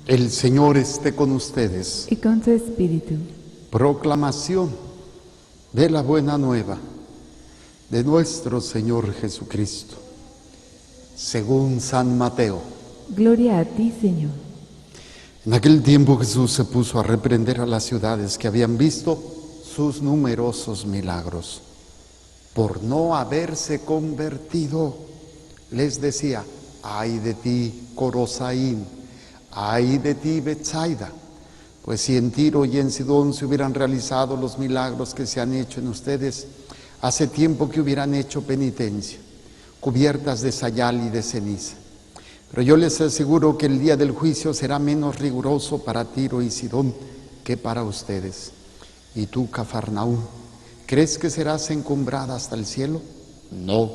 El Señor esté con ustedes. y con su espíritu. Proclamación de la buena nueva de nuestro Señor Jesucristo, según San Mateo. Gloria a ti, Señor. En aquel tiempo Jesús se puso a reprender a las ciudades que habían visto sus numerosos milagros. Por no haberse convertido, les decía: ay de ti, Corosaín, ay de ti, Betsaida, pues si en Tiro y en Sidón se hubieran realizado los milagros que se han hecho en ustedes, hace tiempo que hubieran hecho penitencia, cubiertas de sayal y de ceniza. Pero yo les aseguro que el día del juicio será menos riguroso para Tiro y Sidón que para ustedes. Y tú, Cafarnaúm, ¿crees que serás encumbrada hasta el cielo? No,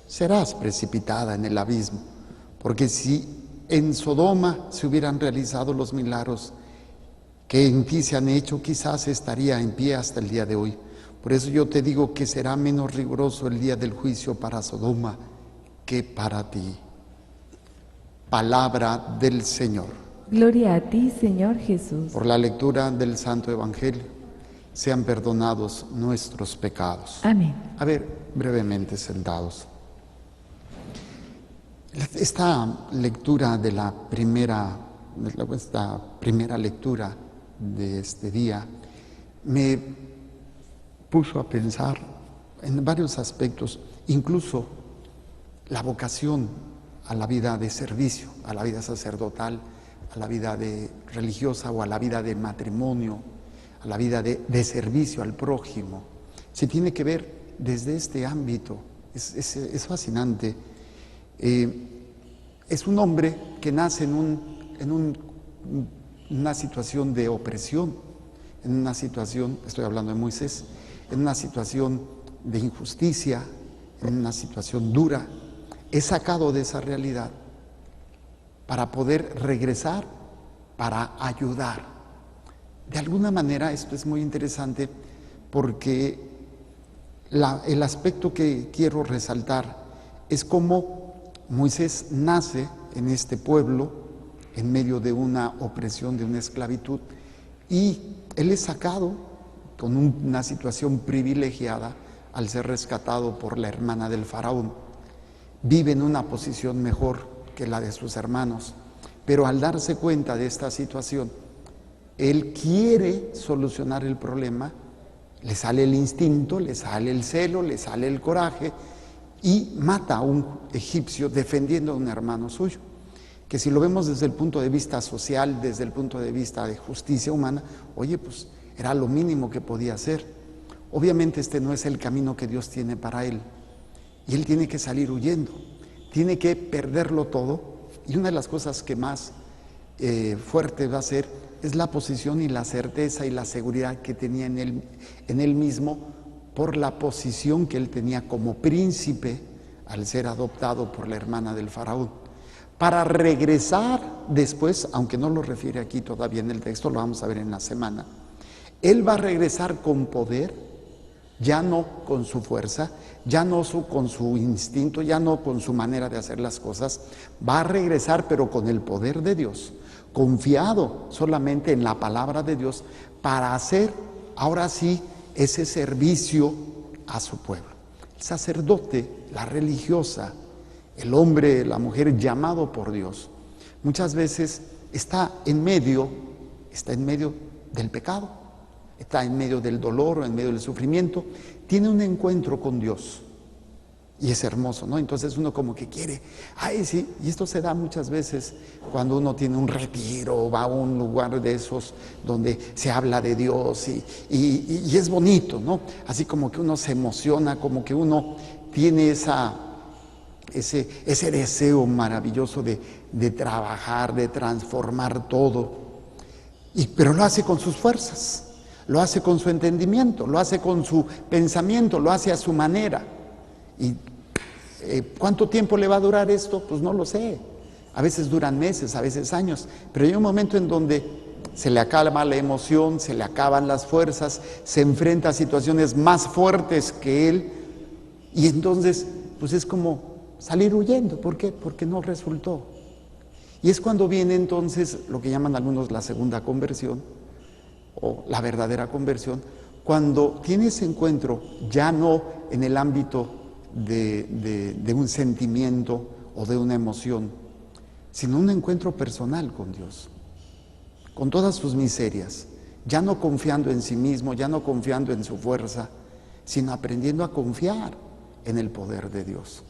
serás precipitada en el abismo, porque si en Sodoma se hubieran realizado los milagros que en ti se han hecho, quizás estaría en pie hasta el día de hoy. Por eso yo te digo que será menos riguroso el día del juicio para Sodoma que para ti. Palabra del Señor. Gloria a ti, Señor Jesús. Por la lectura del Santo Evangelio, sean perdonados nuestros pecados. Amén. A ver, brevemente sentados. Esta lectura de esta primera lectura de este día me puso a pensar en varios aspectos, incluso la vocación a la vida de servicio, a la vida sacerdotal, a la vida religiosa o a la vida de matrimonio, a la vida de servicio al prójimo. Se tiene que ver desde este ámbito, es fascinante. Es un hombre que nace en una situación de opresión, en una situación, estoy hablando de Moisés, en una situación de injusticia, en una situación dura. Es sacado de esa realidad para poder regresar, para ayudar. De alguna manera esto es muy interesante porque el aspecto que quiero resaltar es cómo Moisés nace en este pueblo en medio de una opresión, de una esclavitud, y él es sacado con una situación privilegiada al ser rescatado por la hermana del faraón. Vive en una posición mejor que la de sus hermanos, pero al darse cuenta de esta situación, él quiere solucionar el problema, le sale el instinto, le sale el celo, le sale el coraje y mata a un egipcio defendiendo a un hermano suyo, que si lo vemos desde el punto de vista social, desde el punto de vista de justicia humana, oye, pues era lo mínimo que podía hacer. Obviamente este no es el camino que Dios tiene para él. Y él tiene que salir huyendo, tiene que perderlo todo. Y una de las cosas que más fuerte va a ser es la posición y la certeza y la seguridad que tenía en él mismo por la posición que él tenía como príncipe al ser adoptado por la hermana del faraón. Para regresar después, aunque no lo refiere aquí todavía en el texto, lo vamos a ver en la semana, él va a regresar con poder, ya no con su fuerza, ya no con su instinto, ya no con su manera de hacer las cosas, va a regresar pero con el poder de Dios, confiado solamente en la palabra de Dios para hacer ahora sí ese servicio a su pueblo. El sacerdote, la religiosa, el hombre, la mujer llamado por Dios, muchas veces está en medio del pecado, está en medio del dolor o en medio del sufrimiento, tiene un encuentro con Dios y es hermoso, ¿no? Entonces uno como que quiere, ay sí, y esto se da muchas veces cuando uno tiene un retiro o va a un lugar de esos donde se habla de Dios y es bonito, ¿no? Así como que uno se emociona, como que uno tiene ese deseo maravilloso de trabajar, de transformar todo, pero lo hace con sus fuerzas. Lo hace con su entendimiento, lo hace con su pensamiento, lo hace a su manera. ¿Y cuánto tiempo le va a durar esto? Pues no lo sé. A veces duran meses, a veces años, pero hay un momento en donde se le acaba la emoción, se le acaban las fuerzas, se enfrenta a situaciones más fuertes que él y entonces pues es como salir huyendo. ¿Por qué? Porque no resultó. Y es cuando viene entonces lo que llaman algunos la segunda conversión o la verdadera conversión, cuando tiene ese encuentro ya no en el ámbito de un sentimiento o de una emoción, sino un encuentro personal con Dios, con todas sus miserias, ya no confiando en sí mismo, ya no confiando en su fuerza, sino aprendiendo a confiar en el poder de Dios,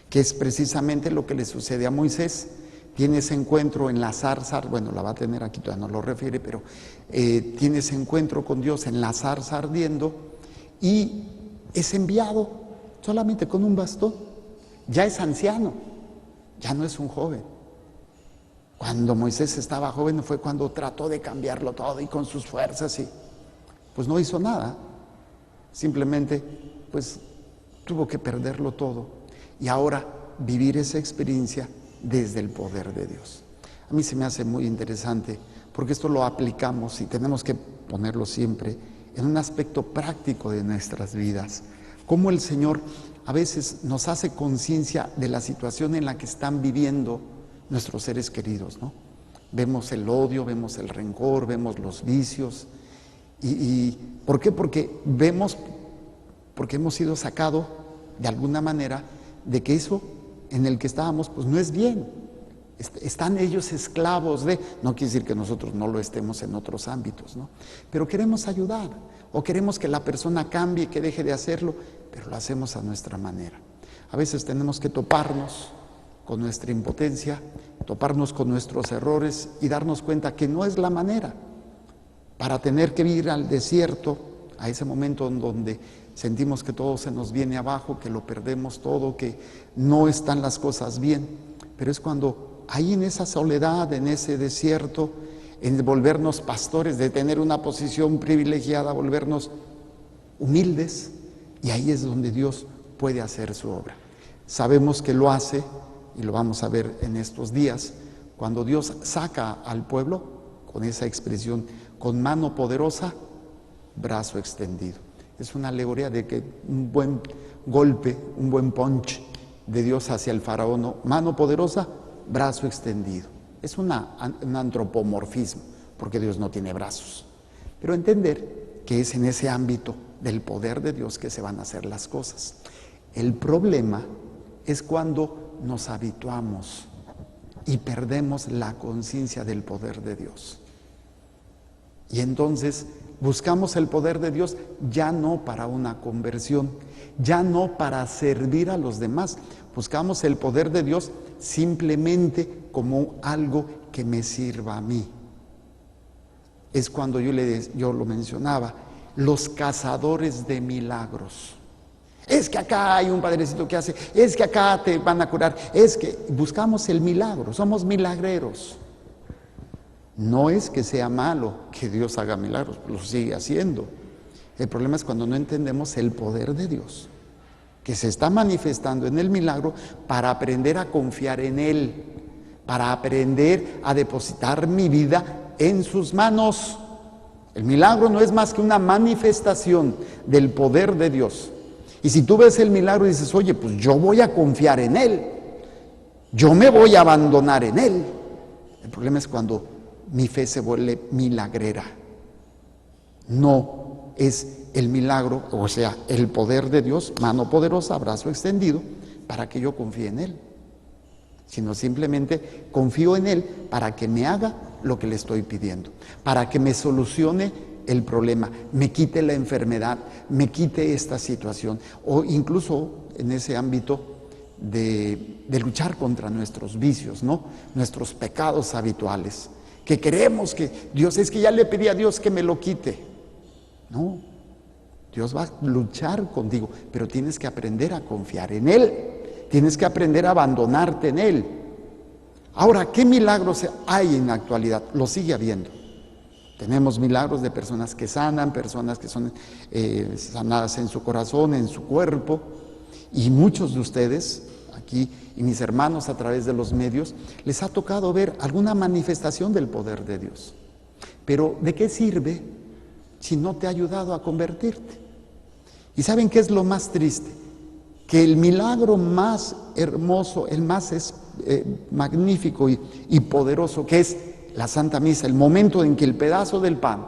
que es precisamente lo que le sucede a Moisés. Tiene ese encuentro en la zarza, bueno, la va a tener aquí, todavía no lo refiere, pero tiene ese encuentro con Dios en la zarza ardiendo y es enviado solamente con un bastón. Ya es anciano, ya no es un joven. Cuando Moisés estaba joven fue cuando trató de cambiarlo todo y con sus fuerzas y pues no hizo nada. Simplemente pues tuvo que perderlo todo y ahora vivir esa experiencia desde el poder de Dios. A mí se me hace muy interesante porque esto lo aplicamos y tenemos que ponerlo siempre en un aspecto práctico de nuestras vidas. Cómo el Señor a veces nos hace conciencia de la situación en la que están viviendo nuestros seres queridos, ¿no? Vemos el odio, vemos el rencor, vemos los vicios. ¿Y por qué? Porque hemos sido sacados de alguna manera de que eso en el que estábamos pues no es bien. Están ellos esclavos de, no quiere decir que nosotros no lo estemos en otros ámbitos, ¿no? Pero queremos ayudar o queremos que la persona cambie, que deje de hacerlo, pero lo hacemos a nuestra manera. A veces tenemos que toparnos con nuestra impotencia, toparnos con nuestros errores y darnos cuenta que no es la manera para tener que ir al desierto, a ese momento en donde sentimos que todo se nos viene abajo, que lo perdemos todo, que no están las cosas bien, pero es cuando ahí en esa soledad, en ese desierto, en volvernos pastores, de tener una posición privilegiada, volvernos humildes, y ahí es donde Dios puede hacer su obra. Sabemos que lo hace, y lo vamos a ver en estos días, cuando Dios saca al pueblo con esa expresión, con mano poderosa, brazo extendido. Es una alegoría de que un buen golpe, un buen punch de Dios hacia el faraón, ¿no? Mano poderosa, brazo extendido. Es un antropomorfismo, porque Dios no tiene brazos. Pero entender que es en ese ámbito del poder de Dios que se van a hacer las cosas. El problema es cuando nos habituamos y perdemos la conciencia del poder de Dios. Y entonces buscamos el poder de Dios ya no para una conversión, ya no para servir a los demás. Buscamos el poder de Dios simplemente como algo que me sirva a mí. Es cuando yo lo mencionaba, los cazadores de milagros. Es que acá hay un padrecito que hace, es que acá te van a curar, es que buscamos el milagro, somos milagreros. No es que sea malo que Dios haga milagros, lo sigue haciendo. El problema es cuando no entendemos el poder de Dios, que se está manifestando en el milagro para aprender a confiar en Él, para aprender a depositar mi vida en sus manos. El milagro no es más que una manifestación del poder de Dios. Y si tú ves el milagro y dices, oye, pues yo voy a confiar en Él, yo me voy a abandonar en Él. El problema es cuando mi fe se vuelve milagrera. No es el milagro, o sea, el poder de Dios, mano poderosa, brazo extendido, para que yo confíe en Él, sino simplemente confío en Él para que me haga lo que le estoy pidiendo, para que me solucione el problema, me quite la enfermedad, me quite esta situación, o incluso en ese ámbito de luchar contra nuestros vicios, ¿no? Nuestros pecados habituales, que queremos que Dios, es que ya le pedí a Dios que me lo quite. No, Dios va a luchar contigo, pero tienes que aprender a confiar en Él, tienes que aprender a abandonarte en Él. Ahora, ¿qué milagros hay en la actualidad? Lo sigue habiendo. Tenemos milagros de personas que sanan, personas que son sanadas en su corazón, en su cuerpo, y muchos de ustedes aquí y mis hermanos a través de los medios les ha tocado ver alguna manifestación del poder de Dios. Pero ¿de qué sirve si no te ha ayudado a convertirte? ¿Y saben qué es lo más triste? Que el milagro más hermoso, el más magnífico y poderoso que es la Santa Misa, el momento en que el pedazo del pan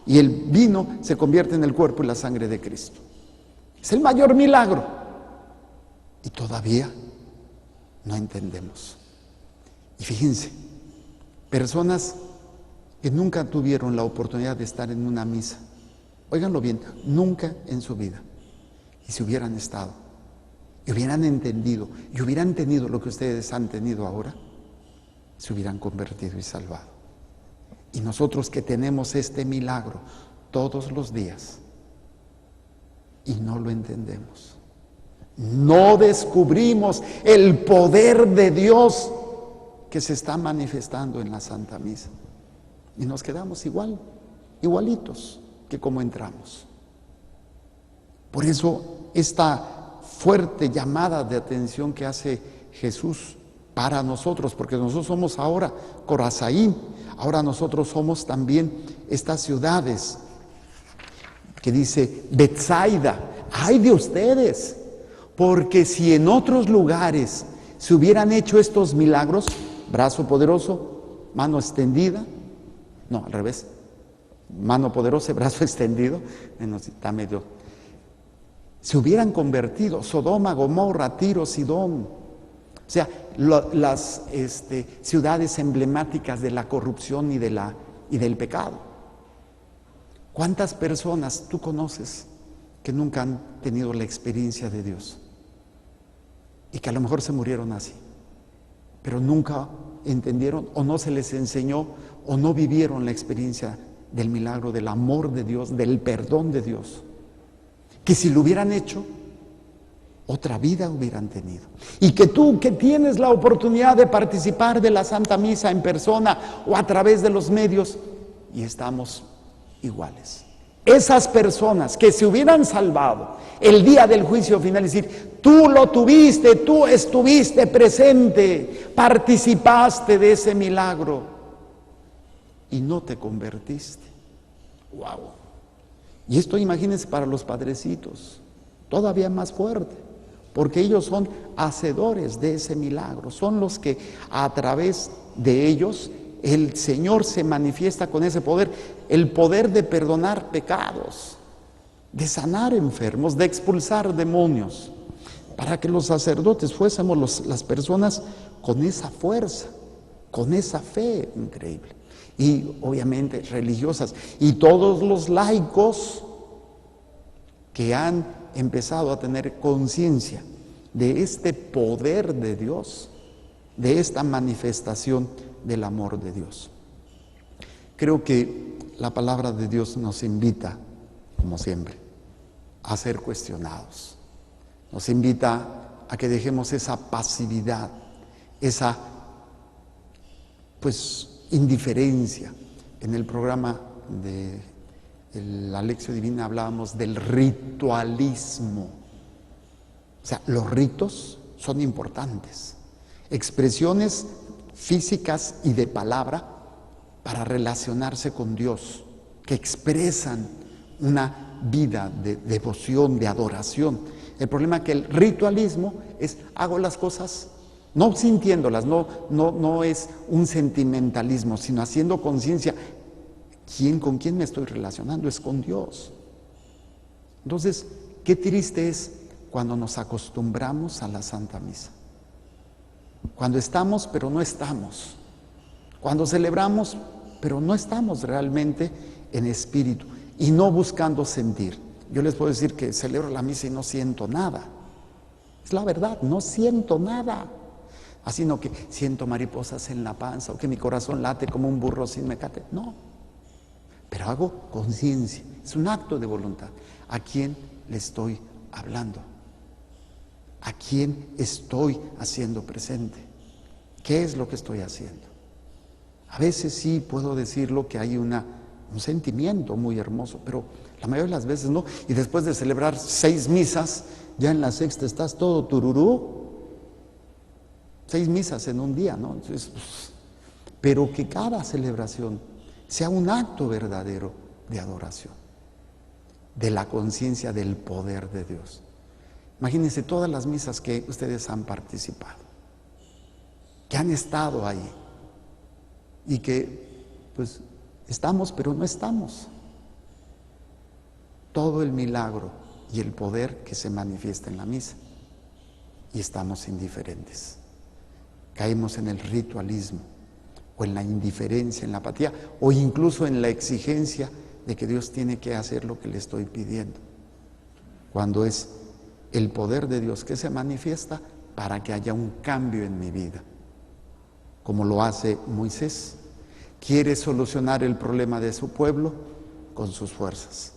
y el vino se convierte en el cuerpo y la sangre de Cristo. Es el mayor milagro. Y todavía no entendemos. Y fíjense, personas que nunca tuvieron la oportunidad de estar en una misa, óiganlo bien, nunca en su vida, y si hubieran estado, y hubieran entendido, y hubieran tenido lo que ustedes han tenido ahora, se hubieran convertido y salvado. Y nosotros que tenemos este milagro todos los días, y no lo entendemos, no descubrimos el poder de Dios que se está manifestando en la Santa Misa. Y nos quedamos igualitos que como entramos. Por eso esta fuerte llamada de atención que hace Jesús para nosotros, porque nosotros somos ahora Corazaín, ahora nosotros somos también estas ciudades que dice Betsaida. ¡Ay de ustedes! Porque si en otros lugares se hubieran hecho estos milagros, brazo poderoso, mano extendida, no, al revés, mano poderosa, brazo extendido, está medio, se hubieran convertido Sodoma, Gomorra, Tiro, Sidón, o sea, las ciudades emblemáticas de la corrupción y del pecado. ¿Cuántas personas tú conoces que nunca han tenido la experiencia de Dios? Y que a lo mejor se murieron así, pero nunca entendieron o no se les enseñó o no vivieron la experiencia del milagro, del amor de Dios, del perdón de Dios, que si lo hubieran hecho, otra vida hubieran tenido. Y que tú que tienes la oportunidad de participar de la Santa Misa en persona o a través de los medios, y estamos iguales. Esas personas que se hubieran salvado el día del juicio final, es decir, tú lo tuviste, tú estuviste presente, participaste de ese milagro y no te convertiste. ¡Wow! Y esto, imagínense, para los padrecitos, todavía más fuerte, porque ellos son hacedores de ese milagro, son los que a través de ellos el Señor se manifiesta con ese poder, el poder de perdonar pecados, de sanar enfermos, de expulsar demonios, para que los sacerdotes fuésemos las personas con esa fuerza, con esa fe increíble. Y obviamente religiosas, y todos los laicos que han empezado a tener conciencia de este poder de Dios, de esta manifestación del amor de Dios. Creo que la palabra de Dios nos invita, como siempre, a ser cuestionados. Nos invita a que dejemos esa pasividad, esa indiferencia. En el programa de la Lección Divina hablábamos del ritualismo. O sea, los ritos son importantes, expresiones físicas y de palabra para relacionarse con Dios, que expresan una vida de devoción, de adoración. El problema es que el ritualismo es hago las cosas no sintiéndolas, no es un sentimentalismo, sino haciendo conciencia. ¿Con quién me estoy relacionando? Es con Dios. Entonces, qué triste es cuando nos acostumbramos a la Santa Misa. Cuando estamos, pero no estamos. Cuando celebramos, pero no estamos realmente en espíritu y no buscando sentir. Yo les puedo decir que celebro la misa y no siento nada. Es la verdad, no siento nada. Así no que siento mariposas en la panza o que mi corazón late como un burro sin mecate. No. Pero hago conciencia. Es un acto de voluntad. ¿A quién le estoy hablando? ¿A quién estoy haciendo presente? ¿Qué es lo que estoy haciendo? A veces sí puedo decirlo que hay un sentimiento muy hermoso, pero la mayoría de las veces no. Y después de celebrar 6 misas, ya en la sexta estás todo tururú. 6 misas en un día, ¿no? Entonces, pero que cada celebración sea un acto verdadero de adoración, de la conciencia del poder de Dios. Imagínense todas las misas que ustedes han participado. que han estado ahí y que pues estamos pero no estamos. Todo el milagro y el poder que se manifiesta en la misa y estamos indiferentes. Caemos en el ritualismo o en la indiferencia, en la apatía o incluso en la exigencia de que Dios tiene que hacer lo que le estoy pidiendo, cuando es el poder de Dios que se manifiesta para que haya un cambio en mi vida, como lo hace Moisés. Quiere solucionar el problema de su pueblo con sus fuerzas.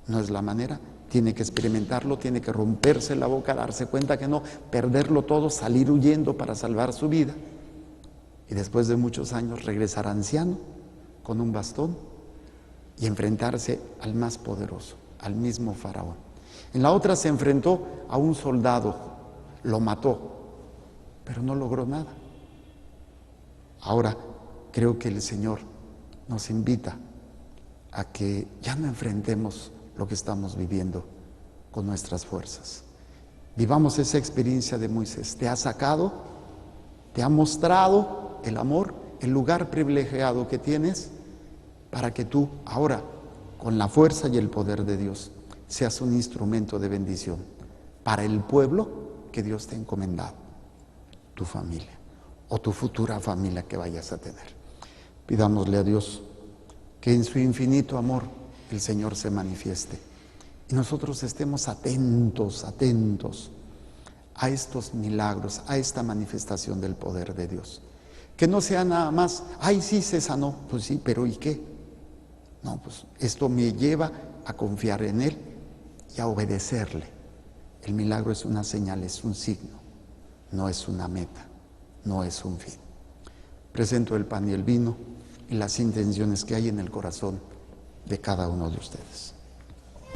No es la manera, tiene que experimentarlo, tiene que romperse la boca, darse cuenta que no, perderlo todo, salir huyendo para salvar su vida y después de muchos años regresar anciano con un bastón y enfrentarse al más poderoso, al mismo faraón. En la otra se enfrentó a un soldado, lo mató, pero no logró nada. Ahora creo que el Señor nos invita a que ya no enfrentemos lo que estamos viviendo con nuestras fuerzas. Vivamos esa experiencia de Moisés. Te ha sacado, te ha mostrado el amor, el lugar privilegiado que tienes para que tú ahora, con la fuerza y el poder de Dios, seas un instrumento de bendición para el pueblo que Dios te ha encomendado, tu familia o tu futura familia que vayas a tener. Pidámosle a Dios que en su infinito amor el Señor se manifieste y nosotros estemos atentos a estos milagros, a esta manifestación del poder de Dios. Que no sea nada más, ay, sí se sanó, pues sí, pero ¿y qué? No, pues esto me lleva a confiar en Él y a obedecerle. El milagro es una señal, es un signo, no es una meta, no es un fin. Presento el pan y el vino y las intenciones que hay en el corazón de cada uno de ustedes.